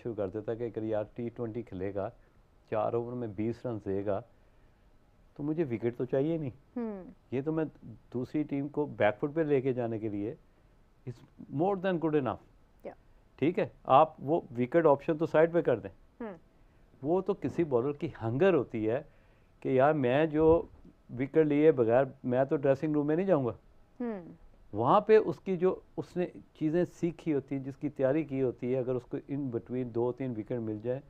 शुरू कर देता कि अगर यार T20 खेलेगा, 4 ओवर में 20 रन देगा, तो मुझे विकेट तो चाहिए नहीं। ये तो मैं दूसरी टीम को बैकफुट पे लेके जाने के लिए is more than good enough. ठीक है, आप वो विकेट ऑप्शन तो साइड पे कर दें। वो तो किसी बॉलर की हंगर होती है कि यार मैं जो विकेट लिए बगैर मैं तो ड्रेसिंग रूम में नहीं जाऊंगा। वहाँ पे उसकी जो उसने चीज़ें सीखी होती हैं, जिसकी तैयारी की होती है, अगर उसको इन बिटवीन 2-3 विकेट मिल जाए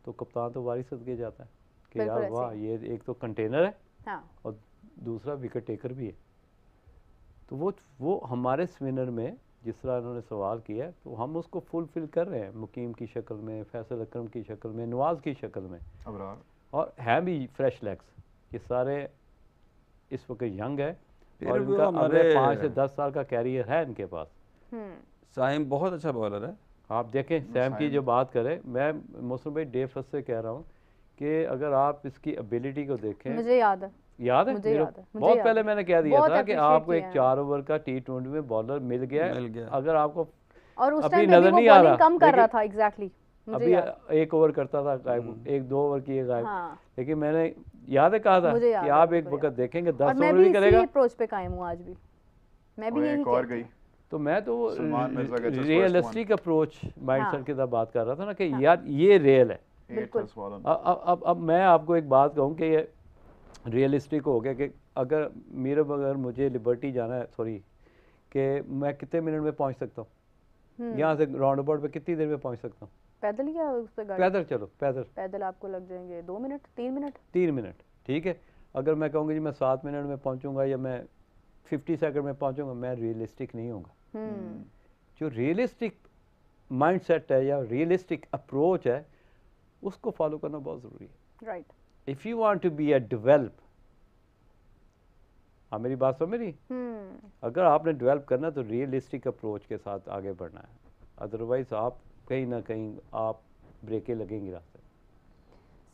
तो कप्तान तो वारी सदके जाता है कि यार वाह, ये एक तो कंटेनर है, हाँ, और दूसरा विकेट टेकर भी है। तो वो हमारे स्पिनर में जिस तरह उन्होंने सवाल किया है, तो हम उसको फुलफिल कर रहे हैं, मुकीम की शक्ल में, फैसल अकरम की शक्ल में, नवाज की शक्ल में, और हैं भी फ्रेश लेग्स। ये सारे इस वक्त यंग है और इनका अगले 5 से 10 साल का कैरियर है इनके पास। साइम बहुत अच्छा बॉलर है। आप देखें सैम की जो बात करें, मैं मौसम भाई डे फर्स्ट से कह रहा हूँ कि अगर आप इसकी एबिलिटी को देखें, मुझे याद है बहुत पहले मैंने कह दिया था कि आपको एक 4 ओवर का T20 में बॉलर मिल गया। अगर आपको और उस टाइम नजर नहीं आ रहा, कम कर रहा था, एग्जैक्टली अभी 1 ओवर करता था गायब, 1-2 ओवर किए गायब। लेकिन मैंने याद है कहा था कि आप एक वक्त देखेंगे 10 ओवर भी करेगा। मैं अप्रोच पे कायम हूं आज भी, मैं भी यही कहती हूं। तो मैं तो रियलिस्टिक अप्रोच माइंडसेट की तरफ बात कर रहा था ना कि यार ये रियल है। अब मैं आपको एक बात कहूँ कि ये रियलिस्टिक हो गया कि अगर मुझे लिबर्टी जाना है, सॉरी, कि मैं कितने मिनट में पहुंच सकता हूँ यहाँ से, राउंड अबाउट पे कितनी देर में पहुंच सकता हूँ? पैदल या उस पे गाड़ी? पैदल चलो, पैदल आपको लग जाएंगे 2 मिनट 3 मिनट। ठीक है, अगर मैं कहूँगी जी मैं 7 मिनट में पहुँचूंगा या मैं 50 सेकंड में पहुँचूंगा, मैं रियलिस्टिक नहीं होगा। जो रियलिस्टिक माइंडसेट है या रियलिस्टिक अप्रोच है, उसको फॉलो करना बहुत ज़रूरी है। Right, if you want to be a develop, हाँ मेरी बात समझ मेरी, अगर आपने डेवलप करना तो रियलिस्टिक अप्रोच के साथ आगे बढ़ना है, अदरवाइज आप कहीं ना कहीं आप ब्रेकें लगेंगी रास्ते।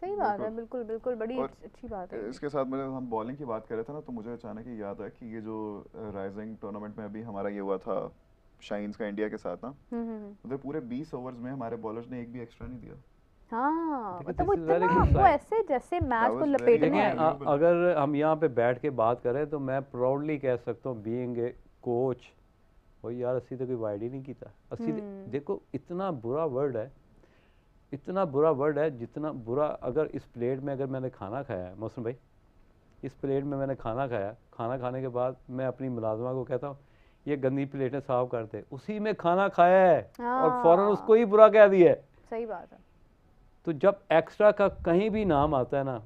सही बात है, बिल्कुल बिल्कुल, बड़ी अच्छी बात है। इसके साथ में हम बॉलिंग की बात कर रहे थे ना, तो मुझे अचानक ही याद है कि ये जो राइजिंग टूर्नामेंट में अभी हमारा ये हुआ था शाइन्स का इंडिया के साथ ना, उधर पूरे 20 ओवर्स में हमारे बॉलर्स ने एक भी एक्स्ट्रा नहीं दिया। हाँ, मतलब वो ऐसे जैसे मैच को लपेटने हैं। अगर हम यहाँ पे बैठ के बात करें तो मैं प्राउडली कह सकता हूँ बीइंग ए कोच, वो यार अस्सी तो कोई वाइड ही नहीं किया। अस्सी देखो इतना बुरा वर्ड है, इतना बुरा वर्ड है, जितना बुरा अगर इस प्लेट में अगर मैंने खाना खाया है, मौसम भाई इस प्लेट में मैंने खाना खाया, खाना खाने के बाद मैं अपनी मुलाजमा को कहता हूँ ये गंदी प्लेटें साफ कर दे, उसी में खाना खाया है और फौरन उसको ही बुरा कह दिया है। सही बात है। तो जब एक्स्ट्रा का कहीं भी नाम आता है ना,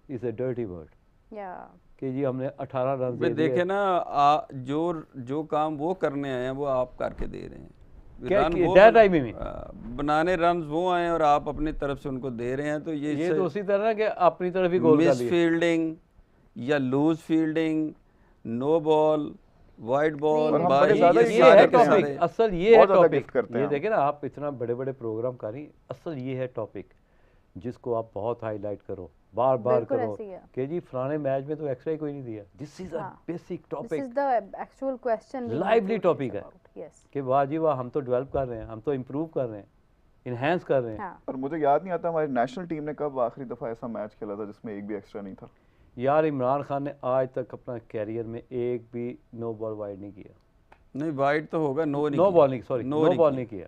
इज ए डर्टी वर्ड कि जी हमने 18 रन दे दिए। देखे ना, जो काम वो करने आए हैं वो आप करके दे रहे हैं। बनाने रन वो आए और आप अपनी तरफ से उनको दे रहे हैं, तो ये तो उसी तरह कि अपनी तरफ ही गोल कर मिस फील्डिंग या loose fielding, no ball, wide ball, ये है टॉपिक, असल ये है टॉपिक। ये देखे ना, आप इतना बड़े बड़े प्रोग्राम कर रही, असल ये है टॉपिक जिसको आप बहुत हाईलाइट करो, बार बार करो कि जी फलाने मैच में तो एक्स्ट्रा ही कोई नहीं दिया। This is a basic topic, this is the actual question, lively topic है कि वाह जी वाह, हम तो डेवलप कर रहे हैं, हम तो इम्प्रूव कर रहे हैं, इनहेंस कर रहे हैं। और मुझे याद नहीं आता हमारी नेशनल टीम ने कब आखिरी दफा ऐसा मैच खेला था जिसमें एक भी एक्स्ट्रा नहीं था। यार इमरान खान ने आज तक अपना कैरियर में एक भी नो बॉल वाइड नहीं किया। नहीं वाइड तो होगा, नो बॉल नहीं किया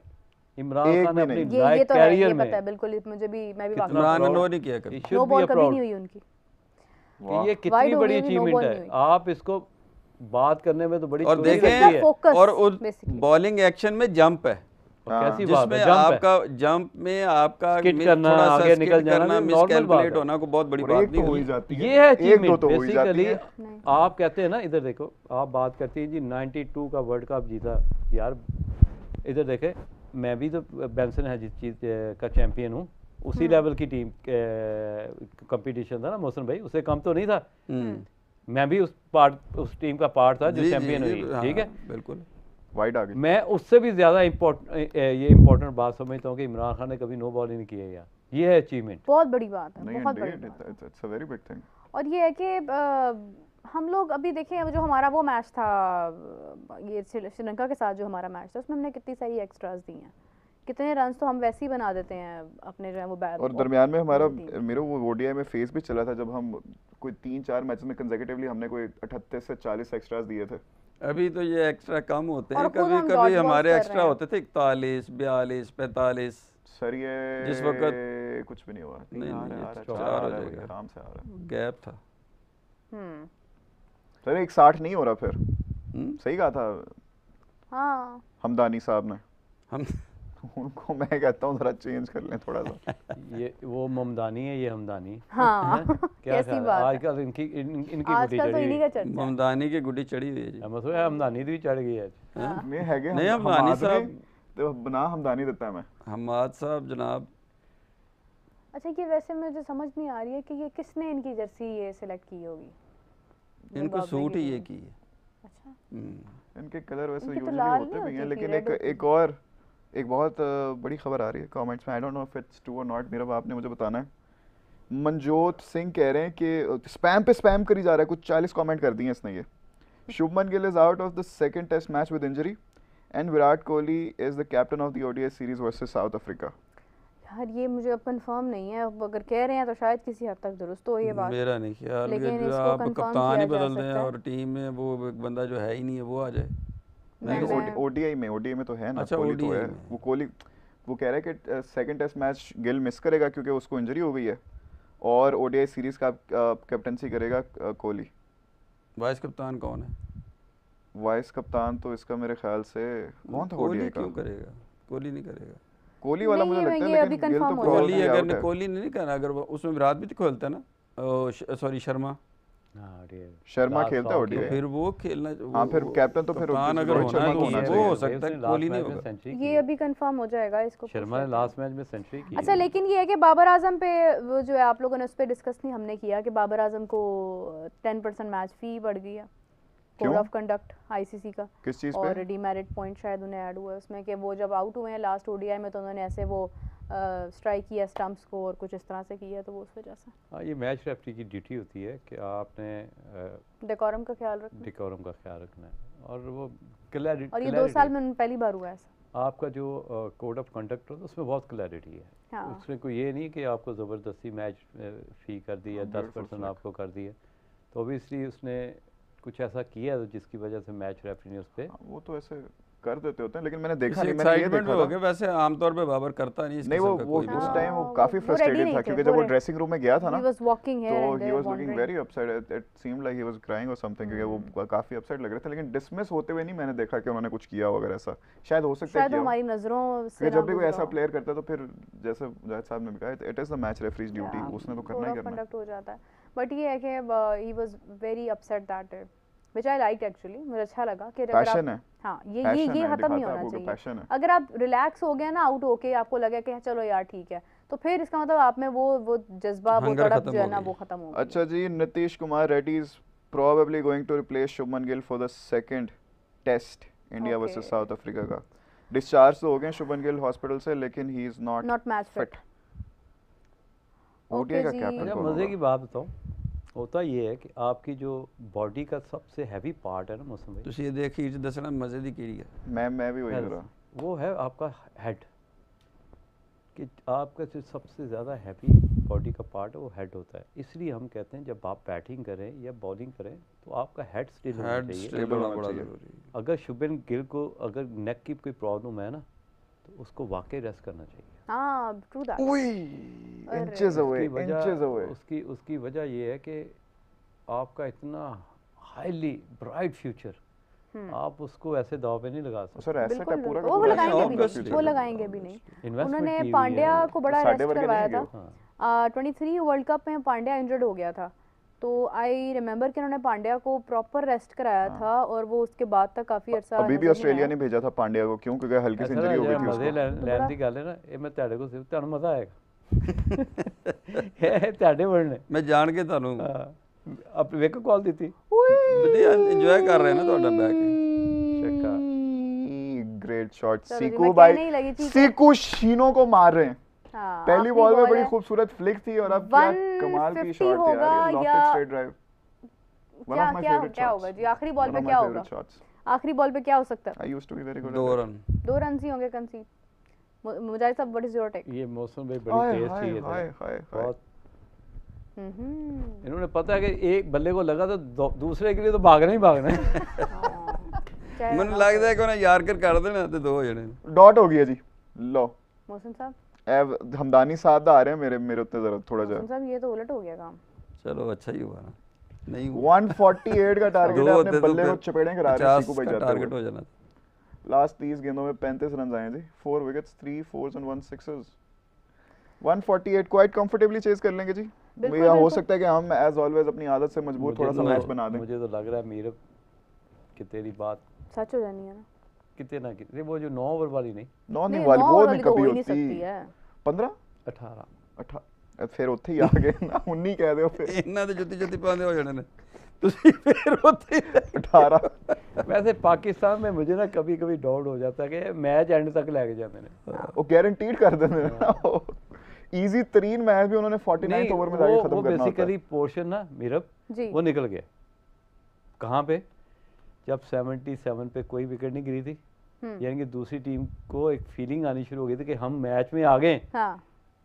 इमरान खान ने अपनी कैरियर में। पता है बिल्कुल, मुझे भी, मैं भी इमरान ने नो नहीं किया कभी, नो बॉल कभी नहीं हुई उनकी। ये कितनी बड़ी अचीवमेंट है, आप इसको बात करने में तो बड़ी और देखें, और बॉलिंग एक्शन में जंप है, कैसी बात है, आपका जंप में आपका करना, आगे निकल जाना, मिसकैलकुलेट होना को बहुत बड़ी बात नहीं हुई जाती है। ये है अचीवमेंट बेसिकली। आप कहते हैं ना, इधर देखो, आप बात करती हैं जी 92 का वर्ल्ड कप जीता, यार इधर देखे, मैं भी तो बेंसन है जिस चीज का चैंपियन हूँ, उसी लेवल की टीम कंपटीशन था ना मौसम भाई, उससे कम तो नहीं था। मैं भी उस टीम का पार्ट था जो चैंपियन हुई, ठीक है, बिल्कुल वाइड आ गई। मैं उससे भी ज्यादा इम्पोर्टेंट बात समझता हूँ कि इमरान खान ने कभी नो बॉल नहीं किया यार, ये है अचीवमेंट, बहुत बड़ी बात है, बहुत बड़ी बात है, it's a very big thing. और ये है कि हम लोग अभी देखें, जो हमारा वो मैच था ये श्रीलंका के साथ, जो हमारा मैच था उसमें हमने कितनी सारी एक्स्ट्राज दी हैं, कितने रन तो हम वैसे ही बना देते हैं अपने जो है वो बैट। और दरमियान में हमारा मेरे वो ओडीआई में फेस भी चला था जब हम कोई 3-4 मैचेस में कंसेक्यूटिवली हमने कोई 38 से 40 एक्स्ट्रास दिए थे। अभी तो ये एक्स्ट्रा कम होते हैं, कभी कभी हमारे एक्स्ट्रा होते थे 41, 42, 45। सर ये जिस वक्त कुछ भी नहीं हुआ, नहीं आ रहा है, 4 हो जाएगा, आराम से आ रहा है, गैप था। सर 160 नहीं हो रहा फिर। सही कहा था हाँ हमदानी साहब ने। हम उनको मैं कहता हूँ जरा चेंज कर लें थोड़ा सा। ये वो ममदानी है, ये हमदानी। हाँ क्या कैसी बात है। आजकल इनकी गुड्डी आजकल तो चढ़ी इन्हीं हुई का चर्चा है। ममदानी की गुड्डी चढ़ी हुई है जी। मतलब हमदानी भी चढ़ गई है। मैं हैगे नहीं हमदानी साहब तो बना हमदानी देता है मैं। हमाद साहब जनाब। अच्छा ये वैसे मुझे समझ नहीं आ रही है कि ये किसने इनकी जर्सी ये सिलेक्ट की होगी। इनको सूट ही ये की है। अच्छा इनके कलर वैसे इनकी तो यूजुअली लाल होते नहीं भी हैं, होती लेकिन थी, रेड एक बहुत बड़ी खबर आ रही है कमेंट्स में। I don't know if it's true और नॉट, मेरा बाप ने मुझे बताना है। मनजोत सिंह कह रहे हैं कि स्पैम पे स्पैम करी जा रहा है, कुछ 40 कमेंट कर दिए हैं इसने। ये Shubman Gill is out of the second test match with injury and Virat Kohli is the captain of the ODI series versus South Africa. यार ये मुझे अब कंफर्म नहीं है, अब अगर कह रहे हैं तो शायद किसी हद तक दुरुस्त हो ये बात। मेरा नहीं ख्याल लेकिन कि इसको आप confirm कप्तान ही किया जा बदल दें सकता है। और टीम में वो एक बंदा जो है ही नहीं है वो आ जाए। मैं- ओडीआई में तो है ना, अच्छा, कोहली तो ODI है। में। वो कोहली वो कह रहा है कि second test match Gill miss करेगा क्योंकि उसको इंजरी हो गई है, और ओडीआई सीरीज का कैप्टनसी करेगा कोहली। वाइस कप्तान कौन है? वाइस कप्तान तो इसका मेरे ख्याल से कौन था कोहली ओडीआई का? क्यों करेगा? कोहली नहीं करेगा। कोहली वाला नहीं, मुझे ये लगता है, अभी लेकिन गिल confirm तो हो जाएगा। कोहली probably अगर out है। कोहली ने नहीं करना, अगर उसमें विराट भी तो खेलता है ना, सॉरी शर्मा, शर्मा Last खेलता है off तो ओडीआई। फिर वो खेलना। हाँ, फिर कैप्टन तो फिर कप्तान अगर रोहित होना शर्मा है को तो होना वो चाहिए। हो सकता है, कोहली नहीं होगा। ये अभी कंफर्म हो जाएगा इसको। शर्मा ने लास्ट मैच में सेंचुरी की। अच्छा लेकिन ये है कि बाबर आजम पे वो जो है आप लोगों ने उस पर डिस्कस नहीं हमने किया कि बाबर आजम को 10% मैच फी बढ़ गई है कोड क्यों? ऑफ कंडक्ट आईसीसी का। किस चीज और पे? डीमेरिट पॉइंट शायद उन्हें ऐड हुआ है उसमें कि वो जब आउट हुए हैं लास्ट ओडीआई में तो उन्होंने ऐसे वो स्ट्राइक किया स्टंप्स को और कुछ इस तरह से किया, तो वो उस वजह से। हाँ, ये मैच रेफरी की ड्यूटी होती है कि आपने डेकोरम का ख्याल रखना। डेकोरम का ख्याल रखना है, और वो क्लैरिटी। और ये 2 साल में पहली बार हुआ है ऐसा। आपका जो कोड ऑफ कंडक्ट होता है उसमें बहुत क्लैरिटी है। हाँ। उसमें कोई ये नहीं कि आपको ज़बरदस्ती मैच फ़ी कर दी या 10% आपको कर दिया, तो ऑब्वियसली उसने कुछ ऐसा किया जिसकी वजह से मैच रेफरी ने उस पर वो तो ऐसे कर देते होते हैं, लेकिन मैंने देखा नहीं, मैंने ये एक्साइटमेंट में देखा हो था। गया। वैसे आमतौर पे बाबर करता नहीं इस नहीं, किस्म वो का वो कोई भी उस काम। टाइम वो हाँ, काफी वो ready फ्रस्ट्रेटेड नहीं था थे, क्योंकि वो जब वो ready- ड्रेसिंग रूम में गया था ना, He was walking here तो and he there was looking wandering. Very upset. It seemed like he was crying और समथिंग, क्योंकि वो काफी अपसेट लग रहे थे, लेकिन डिसमिस होते हुए नहीं मैंने देखा कि उन्होंने कुछ किया हो अगर ऐसा। शायद हो सकता है शायद कि हमारी नजरों से जब भी कोई ना ऐसा गुजरा हो। प्लेयर करता है तो फिर जैसे जाहिद साहब ने भी कहा, it is the match referees duty, Yeah, उसने तो code करना ही of करना है। conduct हो जाता है, बट ये है कि he was very upset that day, which I liked actually. मुझे अच्छा लगा कि अगर पैशन आप है, हाँ ये passion है, खत्म नहीं दिखाता है होना आपको कि passion चाहिए। है। अगर आप रिलैक्स हो गए ना आउट होके, आपको लगे कि चलो यार ठीक है, तो फिर इसका मतलब आप में वो जज्बा, वो Hunger तड़प खत्म जो है हो ना गई। वो खत्म हो गई। अच्छा जी, Nitish Kumar Reddy is probably going to replace Shubman Gill for the second test India Okay. Versus South Africa का। डिस्चार्ज तो हो गए शुभमन गिल हॉस्पिटल से, लेकिन he is not match fit. ODI का जी। कैप्टन अच्छा, कौन मज़े होगा? की बात बताऊँ, होता ये है कि आपकी जो बॉडी का सबसे हैवी पार्ट है ना मौसम भाई, ਤੁਸੀਂ ਇਹ ਦੇਖੀ ਚ ਦੱਸਣਾ ਮਜ਼ੇ ਦੀ ਕਿਹੜੀ ਹੈ? मैं भी वही health, कर रहा। वो है आपका हेड। कि आपका जो सबसे ज़्यादा हैवी बॉडी का पार्ट है वो हेड होता है। इसलिए हम कहते हैं जब आप बैटिंग करें या बॉलिंग करें तो आपका हेड स्टिल होना हेड चाहिए। स्टेबल होना बड़ा जरूरी है। अगर शुभमन गिल को अगर नेक की कोई प्रॉब्लम है ना, तो उसको वाकई रेस्ट करना चाहिए। हाँ ट्रू दैट। इंचेस अवे, उसकी इंचेस अवे। उसकी वजह ये है कि आपका इतना हाईली ब्राइट फ्यूचर, आप उसको ऐसे दाव पे नहीं लगा सकते। सर एसेट है बिल्कुल पूरा का वो पूरा। लगाएंगे भी obviously। नहीं, वो लगाएंगे भी नहीं। Investment उन्होंने की हुई पांड्या है। को बड़ा साढ़े रेस्ट वर्गे करवाया नहीं था। 23 वर्ल्ड कप में पांड्या इंजर्ड हो गया था, तो आई रिमेंबर कि उन्होंने पांड्या को प्रॉपर रेस्ट कराया था और वो उसके बाद तक काफी अरसा अभी भी नजर नहीं ऑस्ट्रेलिया आया। ने भेजा था पांड्या को, क्यों? क्योंकि हल्की सी ऐसा इंजरी हो गई ना थी मजे उसको। ਲੈਣ ਦੀ ਗੱਲ ਹੈ ਨਾ, ਇਹ ਮੈਂ ਤੁਹਾਡੇ ਕੋਲ ਸਿਰਫ ਤੁਹਾਨੂੰ ਮਜ਼ਾ ਆਏਗਾ। ਇਹ ਤੁਹਾਡੇ ਵਰਨੇ ਮੈਂ ਜਾਣ ਕੇ ਤੁਹਾਨੂੰ ਆਪ ਵੇਖੋ ਕਾਲ ਦਿੱਤੀ ਵਧੀਆ ਇੰਜੋਏ ਕਰ ਰਹੇ ਨਾ ਤੁਹਾਡਾ ਬੈਕ। ਸ਼ੱਕਾ ग्रेट शॉट चलो जी, सीकू मैं भाई, कहने ही लगी थी कि- सीकू शीनो को मार रहे हैं। हाँ, पहली आखिरी बॉल में बॉल बड़ी है। खूबसूरत फ्लिक थी और अब क्या कमाल की 150 शॉट थी होगा यार, ये या- lofted straight drive. One of my क्या favorite क्या shots. होगा जी आखिरी बॉल One पे of क्या my होगा? favorite shots. आखिरी बॉल पे क्या हो सकता है? I used to be very good दो at that. रन 2 रन ही होंगे कंसीड। मुजाहिद साहब व्हाट इज योर टेक? ये मौसम भाई हाय बड़ी तेज हाय चाहिए हाय था हाय बहुत। हम्म इन्होंने पता है कि एक बल्ले को लगा तो दूसरे के लिए तो भागना ही भागना है। ਮੈਨੂੰ ਲੱਗਦਾ ਹੈ ਕਿ ਉਹਨਾਂ ਯਾਰਕਰ ਕਰ ਦੇਣਾ ਤੇ ਦੋ ਹੋ ਜਾਣੇ ਨੇ। डॉट हो गया जी लो मोहसिन साहब, हमदानी साहब आ रहे हैं मेरे उत्ते जरा थोड़ा जा मोहसिन साहब ये तो उलट हो गया काम। चलो अच्छा ही हुआ ना, नहीं हुआ 148 का टारगेट है, अपने बल्ले को चपेड़े करा रहे हैं सीकू भाई जाते टारगेट हुए। हो जाना। लास्ट 30 गेंदों में 35 रन आए जी, 4 wickets, 3 4s and 1 6s। 148 quite comfortably chase कर लेंगे जी। बिल्कुल, या हो बिल्कुल। सकता है कि हम एज ऑलवेज अपनी आदत से मजबूत थोड़ा सा मैच बना दें। मुझे तो लग रहा है मीर कि तेरी बात सच हो जानी है ना। कितने ना कितने, वो जो 9 ओवर वाली नहीं, नौ नहीं नहीं, वाली 9 वो वाली नहीं तो हो कभी ही नहीं होती। सकती है। 15 18 18 फिर ਉੱਥੇ ਹੀ ਆ ਗਏ ਨਾ 19 ਕਹਿ ਦਿਓ ਫਿਰ ਇਹਨਾਂ ਦੇ ਜੁੱਤੀ ਜੁੱਤੀ ਪਾਉਂਦੇ ਹੋ ਜਾਣੇ ਨੇ ਤੁਸੀਂ ਫੇਰ ਉੱਥੇ 18 वैसे पाकिस्तान में मुझे ना कभी कभी डाउट हो जाता है कि मैच एंड तक लेके जाते हैं। ਉਹ ਗਾरंटीड ਕਰ ਦਿੰਦੇ ਨੇ ਨਾ ਈਜ਼ੀ ਤਰੀਨ ਮੈਚ ਵੀ ਉਹਨਾਂ ਨੇ 49 ओवर में जाके वो खत्म करना होता है। बेसिकली पोर्शन ना मीरब जी वो निकल गया। कहाँ पे? जब 77 पे कोई विकेट नहीं गिरी थी, यानी कि दूसरी टीम को एक फीलिंग आनी शुरू हो गई थी कि हम मैच में आ गए। हाँ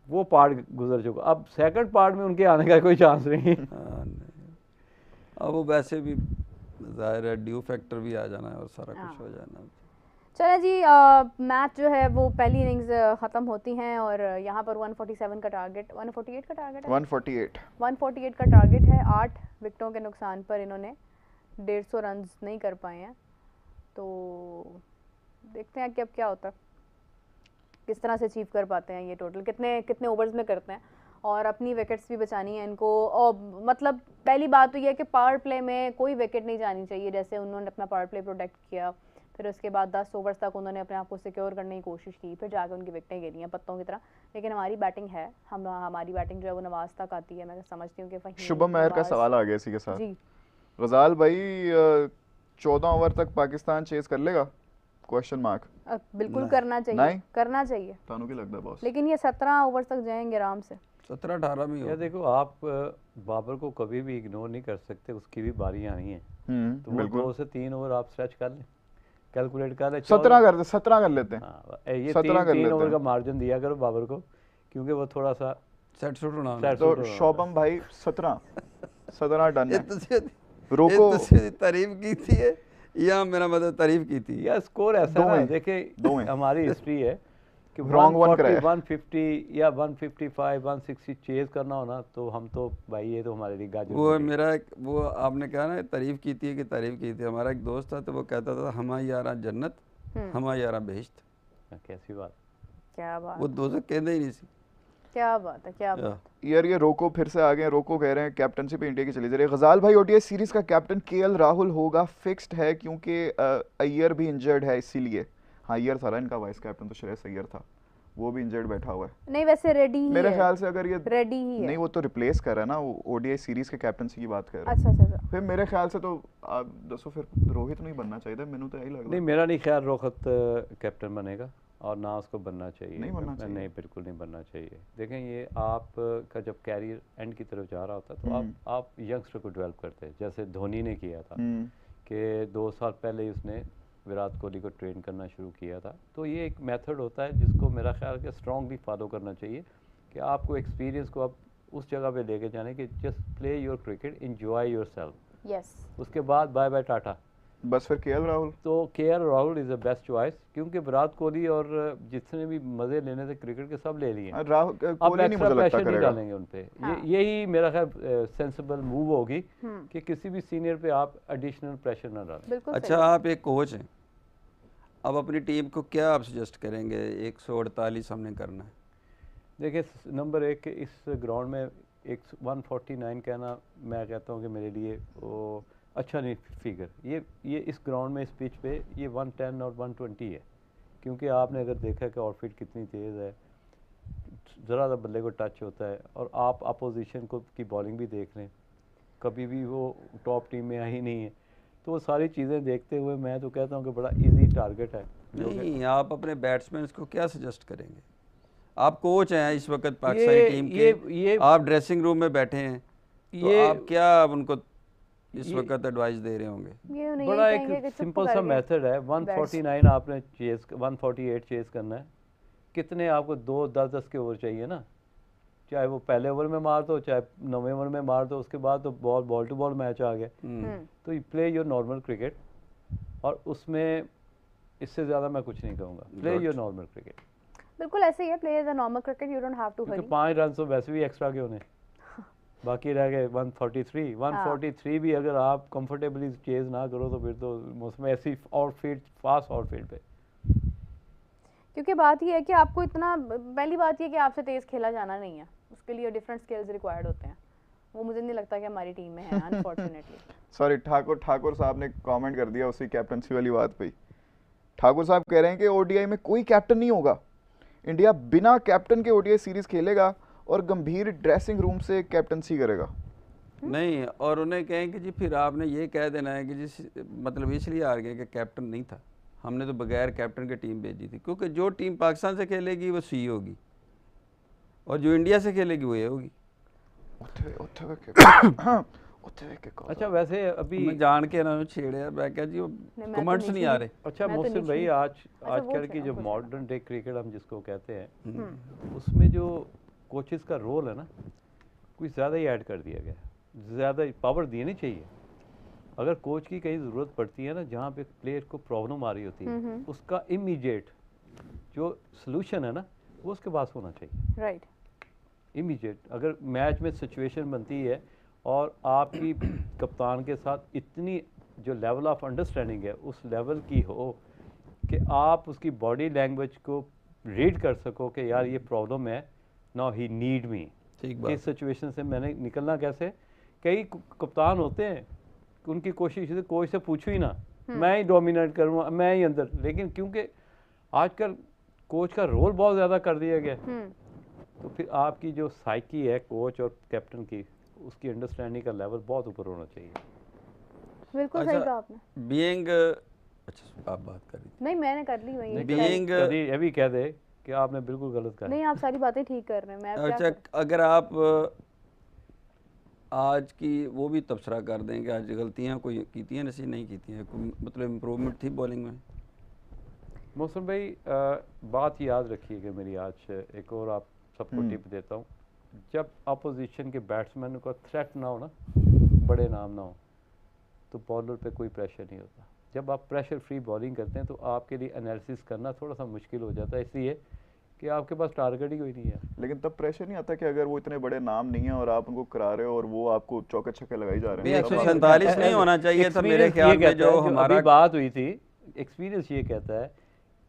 वो पार्ट गुजर चुका, अब सेकंड पार्ट में उनके आने का कोई चांस नहीं। हाँ, नहीं। अब वो वैसे भी जाहिर है ड्यू फैक्टर भी आ जाना है और सारा कुछ हो जाना। चले जी, मैच जो है वो पहली इनिंग्स ख़त्म होती हैं और यहाँ पर 147 का टारगेट, 148 का टारगेट है, 148 का टारगेट है। 8 विकेटों के नुकसान पर इन्होंने 150 रन नहीं कर पाए हैं। तो देखते हैं कि अब क्या होता है, किस तरह से अचीव कर पाते हैं ये टोटल, कितने कितने ओवर्स में करते हैं और अपनी विकेट्स भी बचानी है इनको। और मतलब पहली बात तो ये है कि पावर प्ले में कोई विकेट नहीं जानी चाहिए, जैसे उन्होंने अपना पावर प्ले प्रोटेक्ट किया, फिर उसके बाद 10 ओवर्स तक उन्होंने अपने आप को सिक्योर करने की कोशिश की, फिर जाकर उनकी विकेटें गिरी हैं पत्तों की तरह। लेकिन हमारी बैटिंग है, हमारी बैटिंग जो है वो नवाज तक आती है। मैं समझती हूँ कि फहीम, शुभम महर का नवाज- सवाल आ गया इसी के साथ। जी गजाल भाई 14 ओवर तक पाकिस्तान चेज कर लेगा? Question mark. बिल्कुल करना चाहिए, नहीं? करना चाहिए, तानू की लगता है बॉस? लेकिन ये 17 ओवर तक जाएंगे आराम से। 17-18 में ही या हो। देखो आप बाबर को कभी भी इग्नोर नहीं कर सकते, उसकी भी बारी आनी है। तो वो बिल्कुल 2 से 3 ओवर आप स्ट्रेच कर लें, कैलकुलेट कर लें। 17 कर लेते हैं। हाँ, ये 17 कर 3 लेते ओवर हैं। का मार्जिन दिया करो बाबर को, क्योंकि वो थोड़ा सा सेट शूट होना सेट तो सूट होना। शोभम भाई 17 डन ये है। ਤੁਸੀਂ रोको तारीफ की थी है या मेरा मतलब तारीफ की थी? या स्कोर ऐसा दो ना, हैं, देखिए दो हैं। हमारी हिस्ट्री है कि Wrong one 140, कराया। 150 या 155, 160 चेज करना होना, तो हम तो भाई ये तो हमारे लिए गाजर वो बन गई। मेरा वो आपने कहा ना तारीफ की थी कि तारीफ की थी। हमारा एक दोस्त था तो वो कहता था हमा यारा जन्नत हमा यारा बेहिश्त। कैसी बात। क्या बात, वो दोस्त कहते ही नहीं सी। क्या बात है, क्या बात। यार ये रोको फिर से आ गए। रोको कह रहे हैं कैप्टनशिप इंडिया की चली जा रही है। गजाल भाई ओडीआई सीरीज का कैप्टन केएल राहुल होगा, फिक्स्ड है क्योंकि अय्यर भी इंजर्ड है इसीलिए। हाँ अय्यर था ना इनका वाइस कैप्टन, तो श्रेयस अय्यर था, वो भी इंजर्ड बैठा हुआ है। नहीं वैसे रेडी ही मेरे है, ख्याल से अगर ये रेडी ही है। नहीं, वो तो रिप्लेस कर रहा है ना, वो ओडीआई सीरीज के कैप्टनसी की बात कर रहा है। अच्छा अच्छा अच्छा, फिर मेरे ख्याल से तो आप दसो फिर रोहित नहीं बनना चाहिए, मैंने तो यही लग नहीं, रहा मेरा नहीं ख्याल रोहित कैप्टन बनेगा और ना उसको बनना चाहिए। नहीं बनना चाहिए। नहीं, बिल्कुल नहीं बनना चाहिए। देखें ये आप का जब कैरियर एंड की तरफ जा रहा होता है तो आप यंगस्टर को डेवलप करते हैं, जैसे धोनी ने किया था कि 2 साल पहले ही उसने विराट कोहली को ट्रेन करना शुरू किया था। तो ये एक मेथड होता है जिसको मेरा ख्याल के स्ट्रांगली फॉलो करना चाहिए कि आपको एक्सपीरियंस को आप उस जगह पे लेके जाने कि just play your cricket, enjoy yourself. Yes उसके बाद बाय बाय टाटा। बस फिर केएल राहुल। तो KL Rahul is the best choice, क्योंकि विराट कोहली और जितने भी मज़े लेने थे क्रिकेट के सब ले लिए। राहुल अब कोहली नहीं एक्स्ट्रा मुझे लगता प्रेशर नहीं करेगा। डालेंगे उन पे। हाँ। यही मेरा ख्याल सेंसिबल मूव होगी कि किसी भी सीनियर पे आप एडिशनल प्रेशर ना डालें। बिल्कुल अच्छा आप एक कोच हैं, अब अपनी टीम को क्या आप सजेस्ट करेंगे? 148 हमने करना है। देखिए नंबर 1 इस ग्राउंड में एक 149 कहना, मैं कहता हूँ कि मेरे लिए वो अच्छा नहीं फिगर। ये इस ग्राउंड में इस पिच पे ये 110 और 120 है, क्योंकि आपने अगर देखा कि आउटफिट कितनी तेज़ है, ज़रा सा बल्ले को टच होता है, और आप अपोजिशन को की बॉलिंग भी देख लें, कभी भी वो टॉप टीम में आई नहीं है। तो वो सारी चीज़ें देखते हुए मैं तो कहता हूँ कि बड़ा इजी टारगेट है। नहीं, आप अपने बैट्समैन को क्या सजेस्ट करेंगे? आप कोच हैं इस वक्त पाकिस्तानी टीम के, आप ड्रेसिंग रूम में बैठे हैं, तो आप क्या उनको इस वक्त एडवाइस दे रहे होंगे? ये उन्हें बड़ा यही कहेंगे कि एक चुप सिंपल सा करके मेथड है। 149 आपने चेज 148 चेज करना है, कितने आपको 2-10 के ओवर चाहिए ना, चाहे वो पहले ओवर में मार दो चाहे 9वें ओवर में मार दो, उसके बाद तो बॉल टू बॉल मैच आ गया। तो you play your normal cricket, और उसमें इससे ज़्यादा मैं कुछ नहीं कहूँगा, प्ले योर नॉर्मल क्रिकेट। बिल्कुल ऐसे ही है, play the normal cricket, you don't have to hurry. 5 run तो वैसे भी एक्स्ट्रा के होने, बाकी रह गए 143 भी अगर आप कंफर्टेबली चेज ना करो तो फिर तो उसमें ऐसी आउटफील्ड, फास्ट आउटफील्ड पे। क्योंकि बात ये है कि आपको इतना, पहली बात ये कि आपसे तेज खेला जाना नहीं है, उसके लिए डिफरेंट स्किल्स रिक्वायर्ड होते हैं, वो मुझे नहीं लगता कि हमारी टीम में है अनफॉर्चुनेटली। सॉरी, ठाकुर साहब ने कमेंट कर दिया उसी कैप्टनसी वाली बात पे। ठाकुर साहब कह रहे हैं कि ओडीआई में कोई कैप्टन नहीं होगा, इंडिया बिना कैप्टन के ओडीआई सीरीज खेलेगा और गंभीर ड्रेसिंग रूम से कैप्टनसी करेगा। नहीं, और उन्हें कहें कि जी फिर आपने ये कह देना है कि जिस मतलब इसलिए हार गए कि कैप्टन नहीं था, हमने तो बगैर कैप्टन के टीम भेजी थी, क्योंकि जो टीम पाकिस्तान से खेलेगी वो सी होगी और जो इंडिया से खेलेगी वो ये होगी। अच्छा वैसे अभी मैं जान के ना छेड़े, मैं क्या जी कमेंट्स नहीं आ रहे। अच्छा मोहसिन भाई, आजकल की जो मॉडर्न डे क्रिकेट हम जिसको कहते हैं, उसमें जो कोचेस का रोल है ना, कुछ ज़्यादा ही ऐड कर दिया गया है, ज़्यादा पावर दी नहीं चाहिए। अगर कोच की कहीं ज़रूरत पड़ती है ना, जहाँ पे प्लेयर को प्रॉब्लम आ रही होती है, उसका इमीडिएट जो सलूशन है ना, वो उसके पास होना चाहिए। Right, immediate. अगर मैच में सिचुएशन बनती है और आपकी कप्तान के साथ इतनी जो लेवल ऑफ अंडरस्टैंडिंग है उस लेवल की हो कि आप उसकी बॉडी लैंग्वेज को रीड कर सको कि यार ये प्रॉब्लम है, नाउ ही नीड मी, इस सिचुएशन से मैंने निकलना कैसे। कई कप्तान होते हैं, उनकी कोशिश है कोच से पूछो ही ना, मैं ही डोमिनेट करूँगा, मैं ही अंदर, लेकिन क्योंकि आजकल कोच का रोल बहुत ज़्यादा कर दिया गया, तो फिर आपकी जो साइकी है कोच और कैप्टन की, उसकी अंडरस्टैंडिंग का लेवल बहुत ऊपर होना चाहिए। बिल्कुल सही कहा आपने। बीइंग, अच्छा आप बात कर रही थी। नहीं मैंने कर ली, वही बीइंग ये भी कह दे कि आपने बिल्कुल गलत कहा। नहीं, आप सारी बातें ठीक कर रहे हैं, मैं अच्छा अगर आप आज की वो भी तबसरा कर दें कि आज गलतियां कोई की थी नहीं नहीं की थी, मतलब इम्प्रूवमेंट थी बॉलिंग में। मौसम भाई बात याद रखिएगा मेरी, आज एक और आप सबको टिप देता हूँ, जब अपोजिशन के बैट्समैन का थ्रेट ना हो ना, बड़े नाम ना हो, तो बॉलर पे कोई प्रेशर नहीं होता। जब आप प्रेशर फ्री बॉलिंग करते हैं तो आपके लिए एनालिसिस करना थोड़ा सा मुश्किल हो जाता है, इसलिए कि आपके पास टारगेट ही कोई नहीं है। लेकिन तब प्रेशर नहीं आता कि अगर वो इतने बड़े नाम नहीं है और आप उनको करा रहे हो और वो आपको चौके छक्के लगाई जा रहे हैं। 147 नहीं होना चाहिए था मेरे ख्याल में, जो हमारा बात हुई थी। एक्सपीरियंस ये कहता है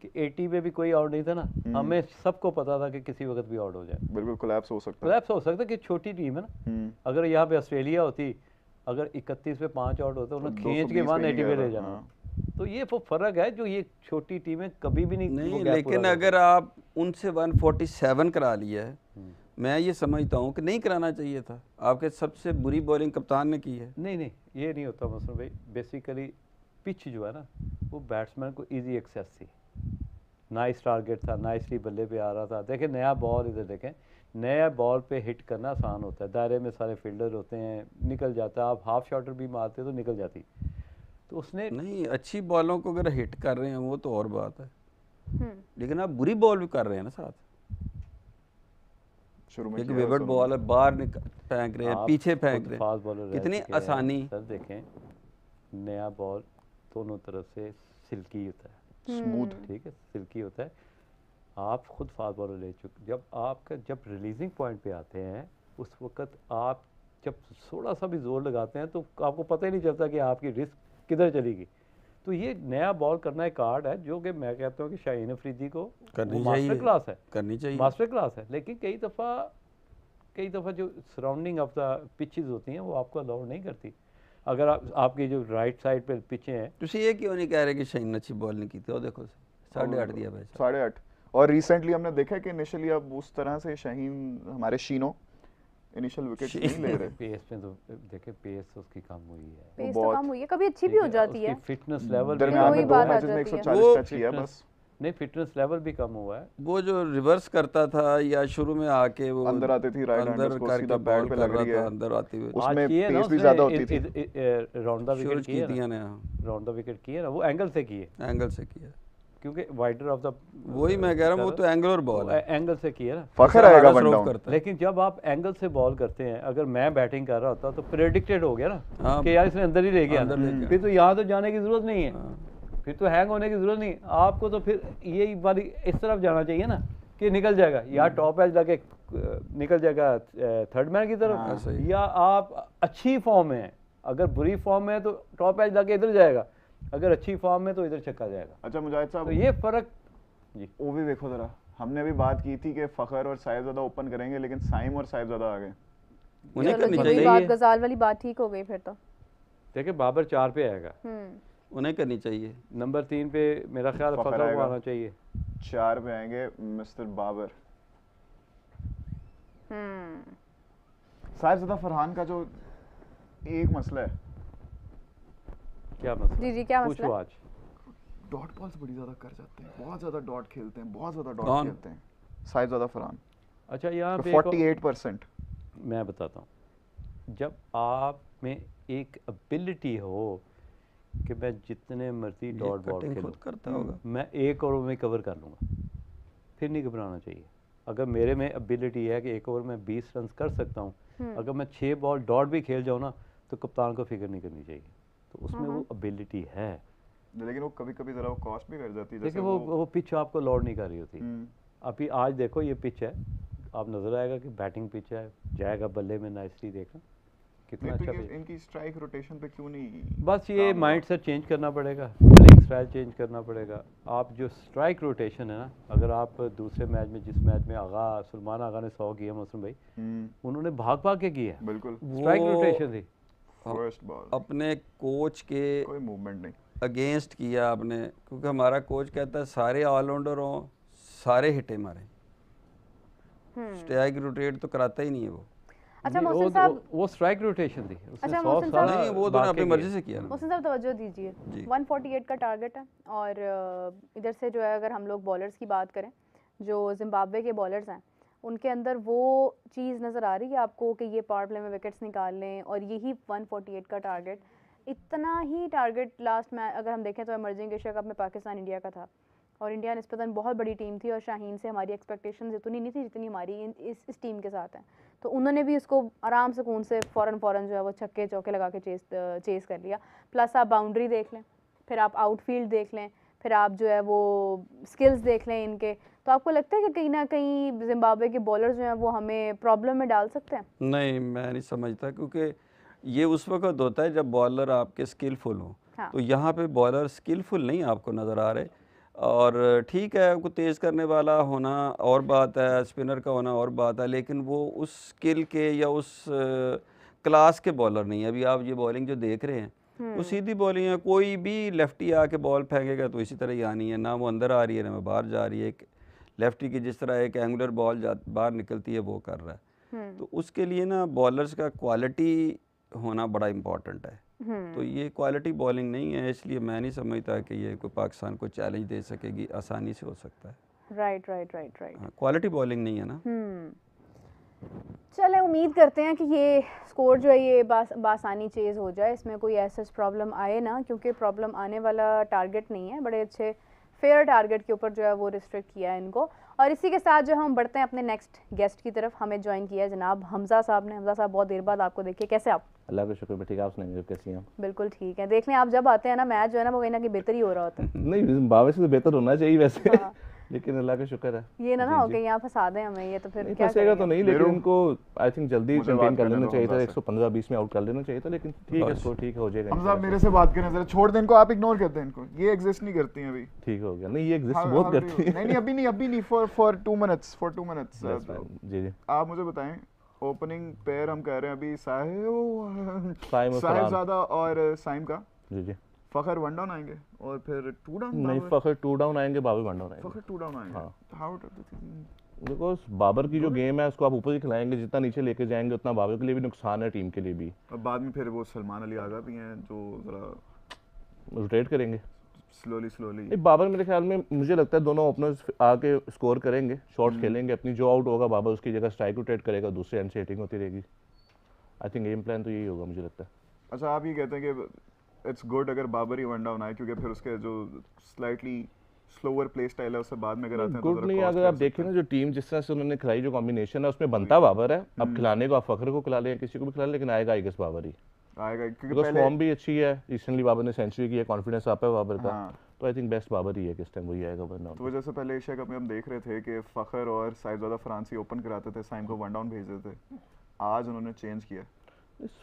कि 80 में भी कोई आउट नहीं था ना, हमें सबको पता था कि किसी वक्त भी आउट हो जाए, बिल्कुल कोलैप्स हो सकता है। कोलैप्स हो सकता है कि छोटी टीम है ना, अगर यहाँ पे ऑस्ट्रेलिया होती, अगर 31 पे 5 आउट होते उन्हें खींच के 180 पे ले जाना, तो ये वो फर्क है जो ये छोटी टीमें कभी भी नहीं। लेकिन अगर आप उनसे 147 करा लिया है, मैं ये समझता हूँ कि नहीं कराना चाहिए था। आपके सबसे बुरी बॉलिंग कप्तान ने की है। नहीं ये नहीं होता मसलन भाई, बेसिकली पिच जो है ना वो बैट्समैन को इजी एक्सेस थी, नाइस टारगेट था, नाइसली बल्ले पे आ रहा था। देखें नया बॉल, इधर देखें, नया बॉल पे हिट करना आसान होता है, दायरे में सारे फील्डर होते हैं, निकल जाता है। आप हाफ शॉटर भी मारते तो निकल जाती, तो उसने नहीं, अच्छी बॉलों को अगर हिट कर रहे हैं वो तो और बात है, लेकिन आप बुरी बॉल भी कर रहे हैं ना साथ। शुरू में एक विकेट बॉल है, बाहर फेंक रहे हैं, पीछे फेंक रहे हैं, कितनी आसानी। सर देखें नया बॉल दोनों तरफ से सिल्की होता है, स्मूथ, ठीक है, सिल्की होता है। आप खुद फास्ट बॉलर ले चुके, जब रिलीजिंग पॉइंट पे आते हैं उस वक्त आप जब थोड़ा सा भी जोर लगाते हैं तो आपको पता ही नहीं चलता कि आपकी रिस्क किधर चलेगी। तो ये नया बॉल करना एक आर्ट है जो कि मैं कहता हूँ कि शाहीन अफरीदी को मास्टर क्लास है, करनी चाहिए, मास्टर क्लास है। लेकिन कई दफ़ा जो सराउंडिंग ऑफ द पिचेस होती हैं वो आपको अलाउ नहीं करती। अगर आपकी जो राइट साइड पे पिचें हैं, तो ये क्यों नहीं कह रहे कि शाहीन अच्छी बॉल नहीं की थी? और देखो 8.5 दिया भाई, 8.5। और रिसेंटली हमने देखा कि इनिशियली अब उस तरह से शाहीन, हमारे शीनो इनिशियल विकेट नहीं ले रहे। पेस में तो देखे, पेस उसकी कम हुई है, पेस तो कम हुई है, कभी अच्छी भी हो जाती है, फिटनेस लेवल दरमियान में 2 मैचेस में 140 टच किया बस। नहीं, फिटनेस लेवल भी कम हुआ है। वो जो रिवर्स करता था या शुरू में आके वो अंदर आती थी, राइट हैंड उसको सीधा बैट पे लग रही है, अंदर आती हुई, उसमें पेस भी ज्यादा होती थी। राउंड द विकेट किया ना, राउंड द विकेट किए ना, वो एंगल से किए, एंगल से किया, क्योंकि वाइडर ऑफ द, वही मैं कह रहा हूँ, वो तो एंगुलर बॉल है, एंगल से किया ना, फखर आएगा वन डाउन। लेकिन जब आप एंगल से बॉल करते हैं, अगर मैं बैटिंग कर रहा होता तो प्रेडिक्टेड हो गया ना हाँ, कि यार इसने अंदर ही ले गया, फिर तो यहाँ तो जाने की जरूरत नहीं है, फिर तो हैंग होने की जरूरत नहीं आपको, तो फिर ये वाली इस तरफ जाना चाहिए ना कि निकल जाएगा, या टॉप एज लगे निकल जाएगा थर्ड मैन की तरफ, या आप अच्छी फॉर्म में हैं, अगर बुरी फॉर्म में है तो टॉप एज लगे इधर जाएगा, अगर अच्छी फॉर्म में तो इधर छक्का जाएगा। अच्छा मुजाहिद साहब, तो ये फर्क जी, वो भी देखो जरा, हमने अभी बात की थी कि फखर और साहिबजादा ओपन करेंगे, लेकिन साइम और साहिबजादा आ गए। उन्हें करनी चाहिए, बात गजाल वाली बात ठीक हो गई फिर तो। देखिए बाबर 4 पे आएगा, उन्हें करनी चाहिए, नंबर 3 पे मेरा ख्याल फखर को आना चाहिए, 4 पे आएंगे मिस्टर बाबर। साहिबजादा फरहान का जो एक मसला है, क्या मसला? जी क्या मसला? पूछो आज। डॉट बॉल्स बड़ी ज्यादा कर जाते हैं, बहुत ज्यादा डॉट खेलते हैं, बहुत ज्यादा डॉट खेलते हैं साहिबजादा फरहान। अच्छा यहाँ पे 48%। मैं बताता हूँ, जब आप में एक एबिलिटी हो कि मैं जितने मर्जी डॉट बॉल खेलूं, मैं 1 ओवर में कवर कर लूँगा, फिर नहीं घबराना चाहिए। अगर मेरे में एबिलिटी है कि 1 ओवर में 20 रन कर सकता हूँ, अगर मैं 6 बॉल डॉट भी खेल जाऊँ ना, तो कप्तान को फिक्र नहीं करनी चाहिए, तो उसमें वो एबिलिटी है। लेकिन वो कभी-कभी जरा वो कॉस्ट भी कर जाती है, जैसे वो पिच आपको लोड नहीं कर रही होती। अभी आज देखो ये पिच है, आप नजर आएगा कि बैटिंग पिच है, जाएगा बल्ले में नाइसली, देखना कितना अच्छा पिच। इनकी स्ट्राइक रोटेशन पे क्यों नहीं, बस ये माइंडसेट चेंज करना पड़ेगा, प्लेइंग स्टाइल चेंज करना पड़ेगा। आप जो स्ट्राइक रोटेशन है ना, अगर आप दूसरे मैच में, जिस मैच में सलमान आगा ने 100 किया मौसम भाई, उन्होंने भाग भाग के किया, बिल्कुल स्ट्राइक रोटेशन थी, फर्स्ट बॉल अपने कोच के कोई मूवमेंट नहीं, अगेंस्ट किया आपने, क्योंकि हमारा कोच कहता है सारे ऑलराउंडर हों, सारे हिटे मारें, स्ट्राइक रोटेट तो कराता ही नहीं है वो। अच्छा मोहसिन साहब, वो स्ट्राइक रोटेशन थी, अच्छा मोहसिन साहब, नहीं वो तो अपनी मर्जी से किया। मोहसिन साहब तवज्जो दीजिए, 148 का टारगेट है, और इधर से जो है अगर हम लोग बॉलर्स की बात करें, जो जिम्बाब्वे के बॉलर्स हैं, उनके अंदर वो चीज़ नज़र आ रही है आपको कि ये पावर प्ले में विकेट्स निकाल लें, और यही 148 का टारगेट, इतना ही टारगेट लास्ट में अगर हम देखें तो एमर्जिंग एशिया कप में पाकिस्तान इंडिया का था, और इंडिया निस्बतन बहुत बड़ी टीम थी, और शाहीन से हमारी एक्सपेक्टेशंस इतनी नहीं थी जितनी हमारी इस टीम के साथ हैं, तो उन्होंने भी उसको आराम सुकून से फ़ौरन जो है वो छक्के चौके लगा के चेस कर लिया। प्लस आप बाउंड्री देख लें, फिर आप आउटफील्ड देख लें, फिर आप जो है वो स्किल्स देख लें इनके, तो आपको लगता है कि कहीं ना कहीं जिम्बाब्वे के बॉलर्स जो हैं वो हमें प्रॉब्लम में डाल सकते हैं? नहीं, मैं नहीं समझता, क्योंकि ये उस वक्त होता है जब बॉलर आपके स्किलफुल हों। हाँ। तो यहाँ पे बॉलर स्किलफुल नहीं आपको नज़र आ रहे, और ठीक है आपको तेज़ करने वाला होना और बात है, स्पिनर का होना और बात है, लेकिन वो उस स्किल के या उस क्लास के बॉलर नहीं है। अभी आप ये बॉलिंग जो देख रहे हैं वो सीधी बॉलिंग है, कोई भी लेफ्टी आके बॉल फेंकेगा तो इसी तरह ही आनी है, ना वो अंदर आ रही है ना वो बाहर जा रही है। एक लेफ्टी की जिस तरह एक एंगुलर बॉल बाहर निकलती है वो कर रहा है, तो उसके लिए ना बॉलर्स का क्वालिटी होना बड़ा इम्पॉर्टेंट है। तो ये क्वालिटी बॉलिंग नहीं है, इसलिए मैं नहीं समझता कि ये कोई पाकिस्तान को चैलेंज दे सकेगी, आसानी से हो सकता है। राइट, क्वालिटी बॉलिंग नहीं है ना। चलें उम्मीद करते हैं कि ये स्कोर जो है ये बासानी चेज़ हो जाए, इसमें कोई ऐसा प्रॉब्लम आए ना, क्योंकि प्रॉब्लम आने वाला टारगेट नहीं है, बड़े अच्छे फेयर टारगेट के ऊपर जो है वो रिस्ट्रिक्ट किया है इनको। और इसी के साथ जो हम बढ़ते हैं अपने नेक्स्ट गेस्ट की तरफ, हमें ज्वाइन किया है जनाब हमजा साहब ने। हमजा साहब बहुत देर बाद आपको देखिए, कैसे आप? अल्लाह का शुक्र, ठीक है, आप सुनाइए कैसी हैं? बिल्कुल ठीक है। देख लें आप जब आते हैं ना मैच जो है ना वो कहीं ना कहीं बेहतर ही हो रहा होता है। नहीं बावे से तो बेहतर होना चाहिए वैसे। हाँ। लेकिन अल्लाह का शुक्र है, ये ना हो गया यहाँ फंसा दें हमें, ये तो फिर क्या फंसेगा तो नहीं, लेकिन इनको आई थिंक जल्दी कंटेन कर लेना चाहिए था, 115-20 में आउट कर लेना चाहिए था, लेकिन ठीक है स्कोर ठीक हो जाएगा। हमजा मेरे से बात करें जरा, छोड़ दें इनको, आप इग्नोर करते हैं इनको, ये एग्जिस्ट नहीं करती हैं अभी। ठीक हो गया, नहीं ये एग्जिस्ट बहुत करती हैं। नहीं अभी नहीं फॉर 2 मिनट्स जी आप मुझे बताएं, ओपनिंग पेयर हम कह रहे हैं अभी साहिबजादा और साइम का। जी फखर 1 डाउन आएंगे और फिर 2 डाउन? नहीं, फखर 2 डाउन आएंगे, बाबर 1 डाउन आएंगे। फखर 2 डाउन आएंगे। हाउ देखो बाबर की जो गेम है उसको आप ऊपर ही खिलाएंगे, जितना नीचे लेके जाएंगे उतना बाबर के लिए भी नुकसान है, टीम के लिए भी। और बाद में फिर वो सलमान अली आगा भी हैं जो जरा रोटेट करेंगे स्लोली। बाबर मेरे ख्याल में मुझे लगता है दोनों ओपनर्स आके स्कोर करेंगे, शॉट्स खेलेंगे अपनी, जो आउट होगा बाबर उसकी जगह स्ट्राइक रोटेट करेगा, दूसरे एंड से हिटिंग होती रहेगी। आई थिंक गेम प्लान तो यही होगा मुझे लगता है। अच्छा आप ये कहते हैं कि इट्स गुड अगर बाबर ही 1 डाउन आए, क्योंकि फिर उसके जो स्लाइटली स्लोअर प्ले स्टाइल है, उससे बाद में अगर आते हैं गुड नहीं। अगर आप देखें ना जो टीम जिस तरह से उन्होंने खिलाई, जो कॉम्बिनेशन है उसमें बनता बाबर है। अब खिलाने को आप फखर को खिला लें, किसी को भी खिला लें, लेकिन आएगा आई गेस बाबर ही आएगा, क्योंकि पहले फॉर्म भी अच्छी है। रिसेंटली बाबर ने सेंचुरी की है, कॉन्फिडेंस आता है बाबर का। तो आई थिंक बेस्ट बाबर ही है किस टाइम, वही आएगा वरना। तो जैसे पहले एशिया कप में हम देख रहे थे कि फखर और साइफजदा फ्रांसी ओपन कराते थे, साइम को वन डाउन भेज देते थे, आज उन्होंने चेंज किया।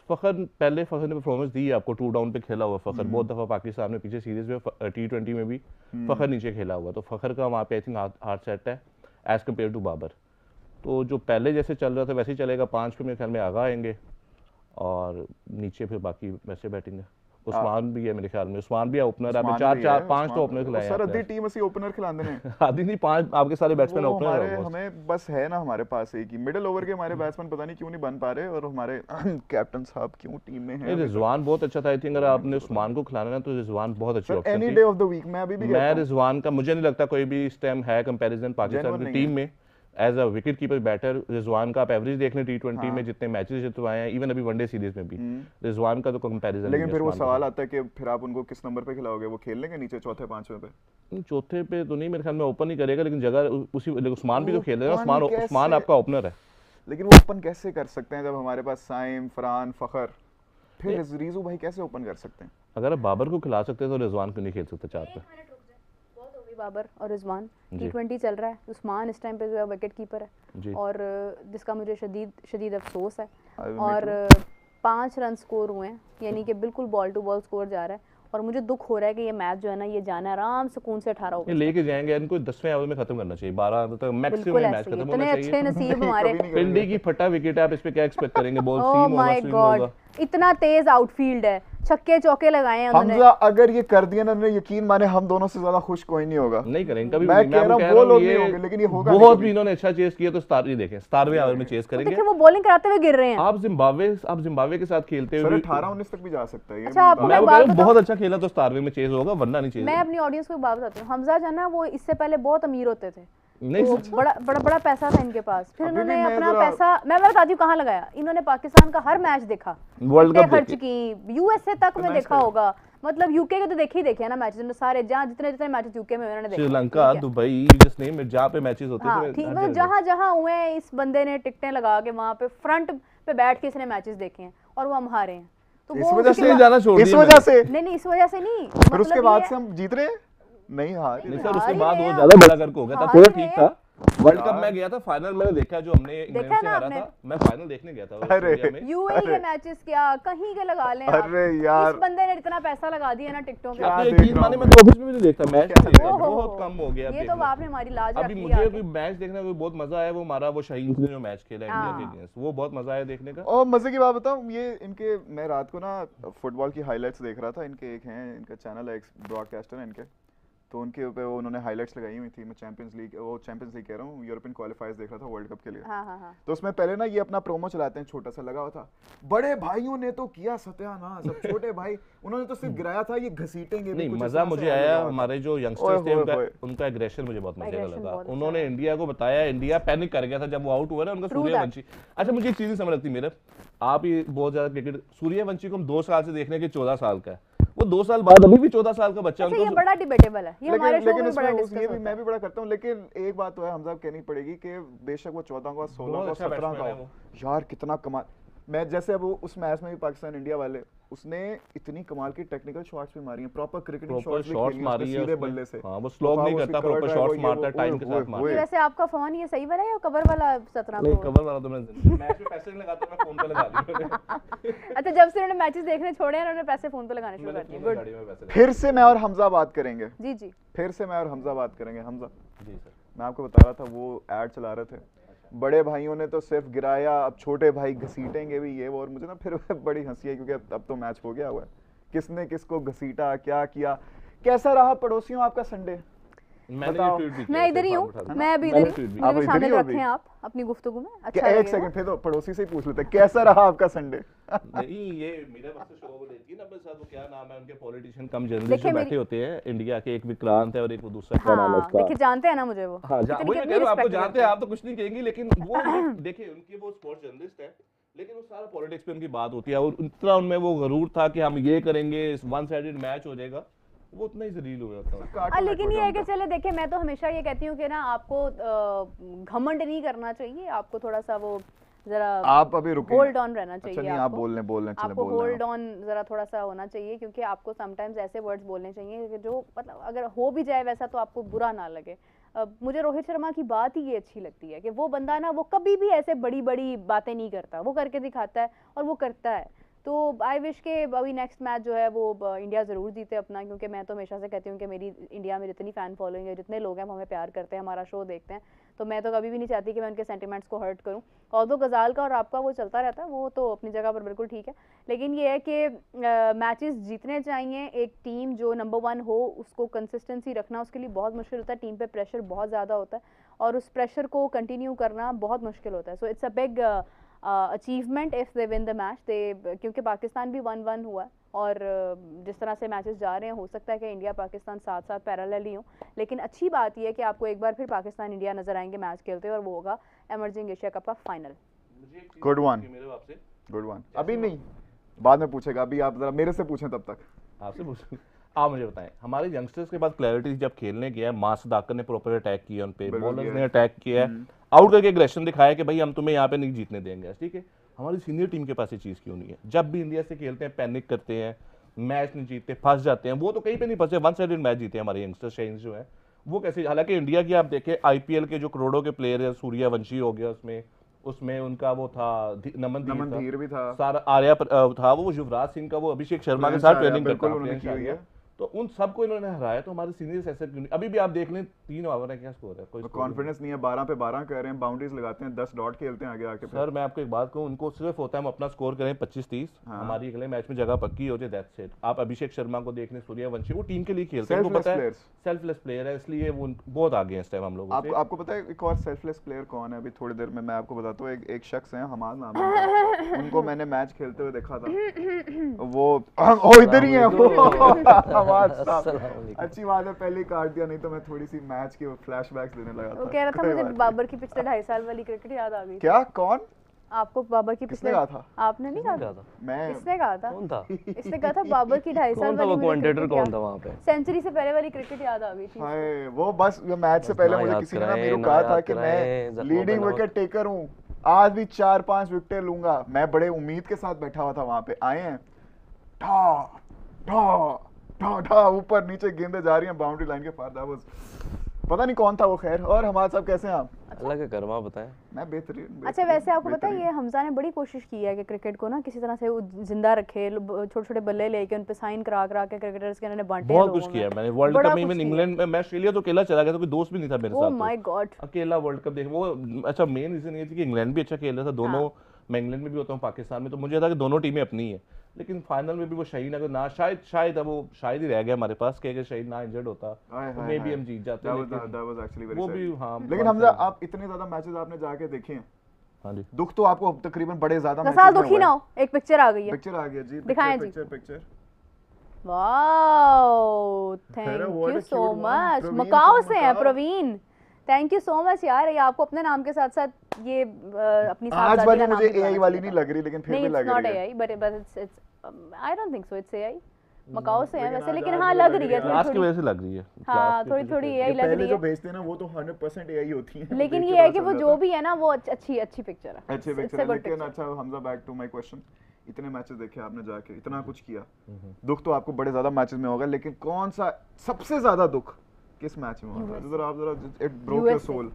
फखर ने परफॉर्मेंस दी है आपको, 2 डाउन पे खेला हुआ फखर बहुत दफा पाकिस्तान में, पीछे सीरीज में T20 में भी फखर नीचे खेला हुआ, तो फखर का वहाँ पे आई थिंक हार्ड सेट है एज कम्पेयर टू बाबर। तो जो पहले जैसे चल रहा था वैसे ही चलेगा, 5 पे मेरे ख्याल में आगा आएंगे और नीचे फिर बाकी वैसे बैटिंग है। उस्मान भी है मेरे ख्याल में, उस्मान भी है ओपनर। आपने 4-5 तो ओपनर खिलाए हैं सर, आधी टीम ऐसी ओपनर खिलाते हैं। आधी नहीं, 5 आपके सारे बैट्समैन ओपनर हैं। हमें बस है ना हमारे पास एक ही मिडिल ओवर के हमारे बैट्समैन पता नहीं क्यों नहीं बन पा रहे, और हमारे कैप्टन साहब क्यों टीम में हैं। रिजवान बहुत अच्छा था। आई थिंक अगर आपने उस्मान को खिलाना है तो रिजवान बहुत अच्छी ऑप्शन थी। Any day of the week मैं अभी भी मैं रिजवान का मुझे नहीं लगता कोई भी इस टाइम है कंपैरिजन पाकिस्तान की टीम में as a wicket keeper batter. Rizwan का आप एवरेज देख लें T20 में जितने मैचेस जितवाए हैं, इवन अभी वनडे सीरीज में भी रिजवान का तो कंपैरिजन। लेकिन फिर वो सवाल आता है कि फिर आप उनको किस नंबर पे खिलाओगे, वो खेल लेंगे नीचे चौथे पांचवें पे? चौथे पे तो नहीं, मेरे ख्याल में ओपन ही करेगा, लेकिन जगह उसी उस्मान भी तो खेल रहे हैं। उस्मान आपका ओपनर है, लेकिन वो ओपन कैसे कर सकते हैं जब हमारे पास साइम, फरहान, फखर, फिर रिजू भाई कैसे ओपन कर सकते हैं? अगर आप बाबर को खिला सकते हैं तो रिजवान क्यों नहीं खेल सकते 4 पे? बाबर और रिजवान T20 चल रहा है। उस्मान इस टाइम पे जो है विकेट कीपर है, और जिसका मुझे शदीद अफसोस है। और 5 रन स्कोर हुए हैं, यानी कि बिल्कुल बॉल टू बॉल स्कोर जा रहा है, और मुझे दुख हो रहा है कि ये मैच जो है ना, ये जाना आराम सुकून से 18 ओवर लेके जाएंगे। इनको 10वें ओवर में खत्म करना चाहिए, 12 तक मैक्सिमम मैच खत्म होना चाहिए। अच्छे नसीब हमारे। पिंडी की फटा विकेट है, आप इस पे क्या एक्सपेक्ट करेंगे? बॉल ओह माय गॉड, इतना तेज आउटफील्ड है, छक्के चौके लगाए हैं उन्होंने। हमजा अगर ये कर दिया ना, यकीन माने हम दोनों से ज्यादा खुश कोई नहीं होगा। नहीं करेंगे कभी। मैं कह रहा हूं वो लोग नहीं होंगे, लेकिन ये होगा। बहुत भी इन्होंने अच्छा चेस किया तो स्टार देखें 17वें ओवर में चेस करेंगे। देखिए वो बॉलिंग कराते हुए गिर रहे हैं। आप जिम्बाब्वे के साथ खेलते हुए 18-19 तक भी जा सकता है। अच्छा, मैं बहुत अच्छा खेला तो 17वें में चेस होगा, वरना नहीं चेस। मैं अपनी ऑडियंस को बात बताती हूँ, हमजा जो है ना वो इससे पहले बहुत अमीर होते थे, तो बड़ा पैसा था इनके पास। फिर उन्होंने अपना पैसा, मैं बताती हूँ कहाँ लगाया। इन्होंने पाकिस्तान का हर मैच देखा, वर्ल्ड कप खर्च की, यूएसए तक में देखा होगा, मतलब यूके के तो देखे ही देखे ना मैचेस सारे, जहाँ जितने मैचेस यूके में उन्होंने देखे, श्रीलंका, दुबई, जिस नेम में जहाँ पे मैचेस होते थे, ठीक है, जहाँ हुए इस बंदे ने टिकटें लगा के वहाँ पे फ्रंट पे बैठ के इसने मैचेस देखे हैं, और वो हम हारे हैं। तो इस वजह से जाना छोड़ दिया, इस वजह से नहीं, इस वजह से नहीं, फिर उसके बाद से हम जीत रहे हैं नहीं हार नहीं सर, उसके बाद वो ज्यादा बड़ा करके हो गया था, थोड़ा ठीक था। वर्ल्ड कप में गया था, फाइनल मैंने देखा जो हमने इंग्लैंड से हारा था, मैं फाइनल देखने गया था ऑस्ट्रेलिया में। यूएई के मैचेस क्या कहीं के लगा लें। अरे यार, इस बंदे ने इतना पैसा लगा दिया ना टिकटों के, आप यकीन माने मैं तो ऑफिस में भी नहीं देखता मैच, बहुत कम हो गया। ये तो आपने हमारी लाज रख अभी दी। मुझे कोई मैच देखने में बहुत मजा आया, वो हमारा वो शाहीन ने जो मैच खेला इंडिया के अगेंस्ट, वो बहुत मजा आया देखने का। और मजे की बात बताऊं, ये इनके, मैं रात को ना फुटबॉल की हाइलाइट्स देख रहा था। इनके एक हैं, इनका चैनल है, एक ब्रॉडकास्टर है इनके, तो उनके ऊपर वो उन्होंने हाइलाइट्स लगाई हुई थी। मैं चैंपियंस लीग कह रहा हूँ, यूरोपियन क्वालिफायर्स देख रहा था वर्ल्ड कप के लिए। तो उसमें पहले ना ये अपना प्रोमो चलाते हैं, छोटा सा लगा हुआ था, बड़े भाइयों ने तो किया सत्यानाश, सब छोटे भाई उन्होंने तो सिर्फ गिराया था, ये घसीटेंगे भी। नहीं, मजा मुझे आया, हमारे जो यंगस्टर्स थे उनका एग्रेशन मुझे बहुत मजे का लगा। उन्होंने इंडिया को बताया, इंडिया पैनिक कर गया था जब वो आउट हुआ ना उनका सूर्यवंशी। अच्छा, मुझे एक चीज नहीं समझ लगती मेरे, आप ये बहुत ज्यादा क्रिकेट, सूर्यवंशी को हम 2 साल से देखने के 14 साल का है, वो 2 साल बाद अभी भी 14 साल का बच्चा। अच्छा, ये बड़ा डिबेटेबल है, ये हमारे शो में बड़ा डिस्कस ये भी मैं भी बड़ा करता हूं, लेकिन एक बात तो है हमजा कहनी पड़ेगी कि बेशक वो 14 का, 16 का, 17 का हो, यार कितना कमाल। मैं जैसे अब उस मैच में भी पाकिस्तान इंडिया वाले, उसने इतनी कमाल की टेक्निकल शॉट्स भी मारी हैं, प्रॉपर क्रिकेटिंग शॉट्स भी खेली हैं सीधे बल्ले से। हां, वो स्लॉग नहीं करता, प्रॉपर शॉट्स मारता है, टाइम के साथ मारता है। वैसे आपका फोन ये सही वाला है या कवर वाला 17 नहीं, कवर वाला तो मैं मैच में पैसे नहीं लगाता, मैं फोन पे लगा दिया। अच्छा, जब से उन्होंने मैचेस देखने छोड़े हैं, उन्होंने पैसे फोन पे लगाने शुरू कर दिए। गुड। फिर से मैं और हमजा बात करेंगे। जी, फिर से मैं और हमजा बात करेंगे। हमजा जी सर, मैं आपको बता रहा था, वो ऐड चला रहे थे, बड़े भाइयों ने तो सिर्फ गिराया, अब छोटे भाई घसीटेंगे भी, ये वो। और मुझे ना फिर बड़ी हंसी है, क्योंकि अब तो मैच हो गया हुआ है, किसने किसको घसीटा, क्या किया। कैसा रहा पड़ोसियों आपका संडे? मैं इधर ही हूँ, मैं अभी इधर ही शामिल रखें आप अपनी गुफ्तगू में। अच्छा, एक सेकंड, फिर तो पड़ोसी से ही पूछ लेते हैं, कैसा रहा आपका संडे? नहीं, ये मेरा वक्त शो लेती है ना, बस वो क्या नाम है उनके पॉलिटिशियन कम जर्नलिस्ट बैठे होते हैं इंडिया के, एक विक्रांत है और एक वो दूसरा क्या नाम है उसका, देखिए जानते हैं ना मुझे वो। हां, वही मैं कह रहा हूं, आपको जानते हैं, आप तो कुछ नहीं कहेंगी, लेकिन वो देखिए उनके वो स्पोर्ट्स जर्नलिस्ट है, लेकिन वो सारा पॉलिटिक्स पे उनकी बात होती है, और इतना उनमें वो गरूर था कि हम ये करेंगे, वन साइडेड मैच हो जाएगा, वो उतना ही जलील हो जाता है। लेकिन ये है कि चले देखे, मैं तो हमेशा ये कहती हूँ कि ना आपको घमंड नहीं करना चाहिए, आपको थोड़ा सा वो जरा आप अभी रुके, होल्ड ऑन रहना चाहिए। अच्छा नहीं, आप बोल लें आपको होल्ड ऑन जरा थोड़ा सा होना चाहिए, क्योंकि आपको समटाइम्स ऐसे वर्ड्स बोलने चाहिए कि जो मतलब अगर हो भी जाए वैसा तो आपको बुरा ना लगे। मुझे रोहित शर्मा की बात ही ये अच्छी लगती है कि वो बंदा ना वो कभी भी ऐसे बड़ी बड़ी बातें नहीं करता, वो करके दिखाता है और वो करता है। तो आई विश के अभी नेक्स्ट मैच जो है वो इंडिया ज़रूर जीते अपना, क्योंकि मैं तो हमेशा से कहती हूँ कि मेरी इंडिया में जितनी फ़ैन फॉलोइंग है, जितने लोग हैं हमें प्यार करते हैं, हमारा शो देखते हैं, तो मैं तो कभी भी नहीं चाहती कि मैं उनके सेंटिमेंट्स को हर्ट करूँ। और तो गज़ाल का और आपका वो चलता रहता है, वो तो अपनी जगह पर बिल्कुल ठीक है, लेकिन ये है कि मैचेस जीतने चाहिए। एक टीम जो नंबर 1 हो उसको कंसिस्टेंसी रखना उसके लिए बहुत मुश्किल होता है, टीम पे प्रेशर बहुत ज़्यादा होता है और उस प्रेशर को कंटिन्यू करना बहुत मुश्किल होता है। So it's a big achievement if they win the match, they क्योंकि पाकिस्तान भी 1-1 हुआ है और जिस तरह से मैचेस जा रहे हैं हो सकता है कि इंडिया पाकिस्तान साथ साथ पैरेलल ही हो, लेकिन अच्छी बात यह है कि आपको एक बार फिर पाकिस्तान इंडिया नजर आएंगे मैच खेलते और वो होगा एमर्जिंग एशिया कप का फाइनल। Good one. अभी नहीं, बाद में पूछेगा, अभी आप जरा मेरे से पूछें, तब तक आपसे पूछें। आप मुझे बताएं, हमारे यंगस्टर्स के पास क्लैरिटी जब खेलने गया है, मास दाकर ने प्रॉपर अटैक किया उन पे, बॉलर्स ने अटैक किया है, आउट करके एग्रेशन दिखाया कि भाई हम तुम्हें यहाँ पे नहीं जीतने देंगे, ठीक है। हमारी सीनियर टीम के पास ये चीज़ क्यों नहीं है? जब भी इंडिया से खेलते हैं पैनिक करते हैं, मैच नहीं जीतते, फंस जाते हैं। वो तो कहीं पे नहीं फंसे, 1 साइडेड मैच जीते हमारे यंगस्टर शाइन जो है वो कैसे। हालांकि इंडिया की आप देखें IPL के जो करोड़ों के प्लेयर है, सूर्यवंशी हो गया उसमें उनका वो था नमन धीर भी था, सारा आर्या था, वो युवराज सिंह का वो अभिषेक शर्मा के साथ ट्रेनिंग करता है, तो उन सबको इन्होंने हराया। तो हमारे सीनियर्स ऐसे क्यों नहीं? अभी भी आप देख लें 3 ओवर है, क्या स्कोर है, कोई कॉन्फिडेंस नहीं है। 12 पे 12 कर रहे हैं, बाउंड्रीज लगाते हैं, 10 डॉट खेलते हैं आगे आके। सर मैं आपको एक बात कहूं, उनको सिर्फ होता है हम अपना स्कोर करें 25-30, हमारी अगले मैच में जगह पक्की हो जाए, दैट्स इट। आप अभिषेक शर्मा को देख लें, सूर्यवंशी, वो टीम के लिए खेलते हैं, उनको पता है सेल्फलेस प्लेयर है, इसलिए वो बहुत आगे हैं इस टाइम हम लोग। आपको पता है एक और सेल्फलेस प्लेयर कौन है? अभी थोड़ी देर में मैं आपको बताता हूँ। एक शख्स है, हमाद नाम है, उनको मैंने मैच खेलते हुए देखा था। वो इधर ही है वो, हमाद साहब। अच्छी बात है, पहले ही काट दिया, नहीं तो मैं थोड़ी सी मैच के फ्लैशबैक्स देने लगा था। वो कह रहा था मुझे बाबर की पिछले 2.5 साल वाली क्रिकेट याद आ गई। क्या? कौन? आपको बाबर की पिछले कहा था? आपने नहीं कहा था? मैं इसने कहा था। कौन था? इसने कहा था बाबर की 2.5 साल वाली कमेंटेटर कौन था वहां पे? सेंचुरी से पहले वाली क्रिकेट याद आ गई थी। हाय, वो बस मैच से पहले मुझे किसी ने ना मेरे को कहा था कि मैं लीडिंग विकेट टेकर हूं, आज भी 4-5 विकेट लूंगा। मैं बड़े उम्मीद के साथ बैठा हुआ था वहां पे, आए हैं ठा ठा ठा ऊपर नीचे गेंदें जा रही हैं बाउंड्री लाइन के पार। दैट वाज, पता नहीं कौन था वो। खैर, और हमारे साहब कैसे हैं आप? अल्लाह का करम, बताएं। मैं बेहतरीन। अच्छा, वैसे आपको पता है ये हमजा ने बड़ी कोशिश की है कि क्रिकेट को ना किसी तरह से जिंदा रखे, छोटे छोटे बल्ले लेके उन पे साइन करा के क्रिकेटर्स के उन्होंने बांटे। बहुत कुछ किया मैंने वर्ल्ड कप में। इंग्लैंड में मैं ऑस्ट्रेलिया तो अकेला चला गया था, कोई दोस्त भी नहीं था मेरे साथ। ओह माय गॉड, अकेला वर्ल्ड कप देख वो। अच्छा, मेन रीजन ये थी कि इंग्लैंड भी अच्छा खेल रहा था, दोनों। मैं इंग्लैंड में भी होता हूँ, पाकिस्तान में, तो मुझे था कि दोनों टीमें अपनी है, लेकिन फाइनल में भी वो शाहीन अगर ना शायद अब वो शायद ही रह गया हमारे पास कि अगर शाहीन ना इंजर्ड होता तो मे बी हम जीत जाते। वो भी हाँ। लेकिन हमजा, आप इतने ज्यादा मैचेस आपने जाके देखे हैं। हाँ जी। दुख तो आपको तकरीबन बड़े ज्यादा मैचेस में दुखी ना हो। एक पिक्चर आ गई है, पिक्चर आ गया जी, दिखाएं जी। Picture. Wow, thank you so much. Macau से हैं Praveen, thank you so much यार। ये आपको अपने नाम के साथ साथ ये अपनी आज वाली मुझे एआई वाली नहीं लग रही, लेकिन फिर भी लग रही है। Not AI but it's I don't think so it's AI. Macau से है वैसे, लेकिन हाँ लग रही है क्लास की वजह से लग रही है। हाँ थोड़ी एआई लग रही है। जो भेजते हैं ना वो तो 100% एआई होती है, लेकिन ये है कि वो जो भी है ना वो अच्छी पिक्चर है, अच्छी पिक्चर है। लेकिन अच्छा Hamza, back to my question, इतने मैचेस देखे आपने जाके, इतना कुछ किया, दुख तो आपको बड़े ज्यादा मैचेस में होगा, लेकिन कौन सा सबसे ज्यादा दुख किस मैच में हुआ था? जरा आप जरा इट ब्रोक योर सोल।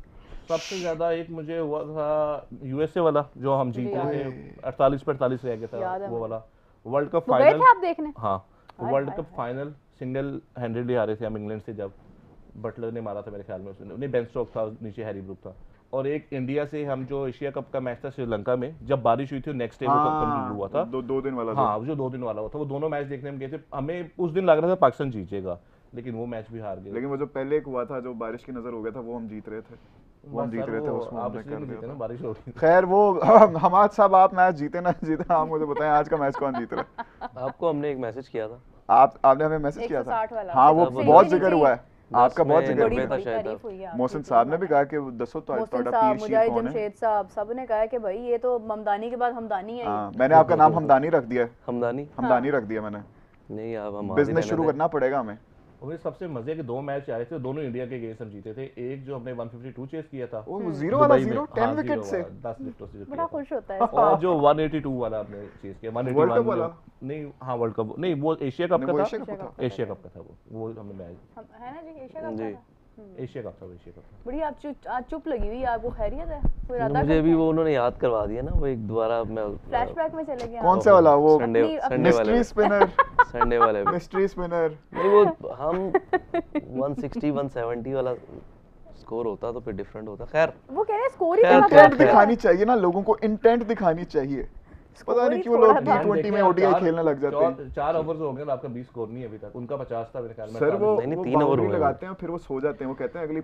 सबसे ज्यादा एक मुझे हुआ था यूएसए वाला, जो हम जीते थे 48-48 रह गया था, वो वाला वर्ल्ड कप फाइनल। गए थे आप देखने? हाँ, world cup final single handedly हारे थे हम इंग्लैंड से, जब बटलर ने मारा था मेरे ख्याल में, उसने नहीं, बेन स्टोक्स था, नीचे हैरी ब्रूक था। और एक इंडिया से हम जो एशिया कप का मैच था श्रीलंका में, जब बारिश हुई थी, नेक्स्ट डे वो कंक्लूड हुआ था, 2 दिन वाला। हाँ, जो 2 दिन वाला हुआ था, वो दोनों मैच देखने में गए थे। हमें उस दिन लग रहा था पाकिस्तान जीतेगा, लेकिन वो मैच भी हार गए। लेकिन वो जो पहले एक हुआ था जो बारिश की नजर हो गया था, वो हम जीत रहे थे, वो हम जीत रहे थे, उसमें हमने कर दिया था। बारिश हो रही। खैर वो हमाद साहब, आप मैच जीते ना जीते, आप मुझे बताएं आज का मैच कौन जीत रहा है? आपको हमने एक मैसेज किया था, आपने हमें मैसेज किया था। हाँ, वो बहुत जिक्र हुआ है आपका, बहुत जिक्र हुआ। मोहसिन साहब ने भी कहा कि दसो तो मुजाहिद जमशेद साहब सब ने कहा कि भाई ये तो ममदानी के बाद हमदानी है। मैंने आपका नाम हमदानी रख दिया है। हमदानी रख दिया मैंने। नहीं, अब हम बिजनेस शुरू करना पड़ेगा हमें। और मुझे सबसे मजे के 2 मैच आए थे, दोनों इंडिया के अगेंस्ट हम जीते थे। एक जो हमने 152 चेस किया था, वो 0 वाला, 0 10 विकेट से 10 विकेटों से बड़ा खुश होता है। और जो 182 वाला हमने चेस किया, 181 वर्ल्ड कप वाला नहीं, हाँ वर्ल्ड कप नहीं, वो एशिया कप का था, एशिया कप था, एशिया कप का था वो हमने मैच है ना जी, एशिया कप था। एशिया कप था, एशिया कप था। बड़ी आप आज चुप लगी हुई, आपको खैरियत है? कोई इरादा मुझे भी वो उन्होंने याद करवा दिया ना, वो एक दोबारा मैं फ्लैशबैक में चले गए। कौन सा वाला? वो संडे वाले मिस्ट्री स्पिनर, संडे वाले मिस्ट्री स्पिनर नहीं, वो हम 160 170 वाला स्कोर होता तो फिर डिफरेंट होता। खैर वो कह रहे हैं स्कोर ही इंटेंट दिखानी चाहिए ना लोगों को, इंटेंट दिखानी चाहिए। पता नहीं क्यों लोग T20 में ओडीआई खेलने लग जाते हैं। 4 ओवर्स हो गए, आपका 20 स्कोर नहीं है अभी तक, उनका 50 था मेरे ख्याल में। सर वो 3 ओवर लगाते हैं फिर वो सो जाते हैं, वो कहते हैं अगली